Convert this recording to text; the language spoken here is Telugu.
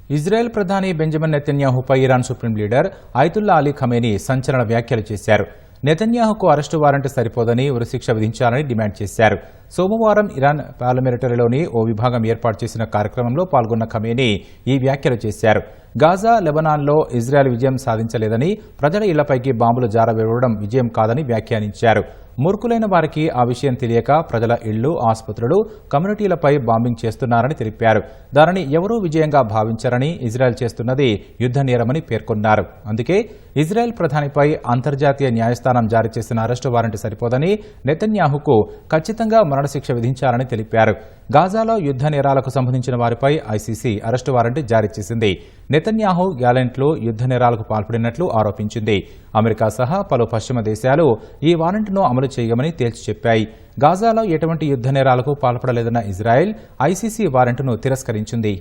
ఇజ్రాయెల్ ప్రధాని బెంజమిన్ నెతన్యాహుపై Iran supreme leader Ayatollah Ali Khamenei సంచలన వ్యాఖ్యలు చేశారు. నెతన్యాహుకు అరెస్టు వారెంట్ సరిపోదని ఉరిశిక్ష విధించాలని డిమాండ్ చేశారు. సోమవారం ఇరాన్ పార్లమెంటరీలోని ఓ విభాగం ఏర్పాటు చేసిన కార్యక్రమంలో పాల్గొన్న ఖమేనీ ఈ వ్యాఖ్యలు చేశారు. గాజా, లెబనాన్లో ఇజ్రాయెల్ విజయం సాధించలేదని, ప్రజల ఇళ్లపైకి బాంబులు జారవేయడం విజయం కాదని వ్యాఖ్యానించారు. మూర్ఖులైన వారికి ఆ విషయం తెలియక ప్రజల ఇళ్లు, ఆసుపత్రులు, కమ్యూనిటీలపై బాంబింగ్ చేస్తున్నారని తెలిపారు. దానిని ఎవరూ విజయంగా భావించారని, ఇజ్రాయెల్ చేస్తున్నది యుద్ధ నేరమని పేర్కొన్నారు. అందుకే ఇజ్రాయెల్ ప్రధానిపై అంతర్జాతీయ న్యాయస్థానం జారీ చేసిన అరెస్టు వారెంట్ సరిపోదని, నెతన్యాహుకు ఖచ్చితంగా మరణశిక్ష విధించాలని తెలిపారు. గాజాలో యుద్ధ నేరాలకు సంబంధించిన వారిపై ఐసీసీ అరెస్టు వారెంట్ జారీ చేసింది. నెతన్యాహు గ్యాలెంట్లు యుద్ధ నేరాలకు పాల్పడినట్లు ఆరోపించింది. అమెరికా సహా పలు పశ్చిమ దేశాలు ఈ వారెంట్ను అమలు చేయమని తేల్చి చెప్పాయి. గాజాలో ఎటువంటి యుద్ధ నేరాలకు పాల్పడలేదన్న ఇజ్రాయెల్ ఐసీసీ వారెంట్ను తిరస్కరించింది.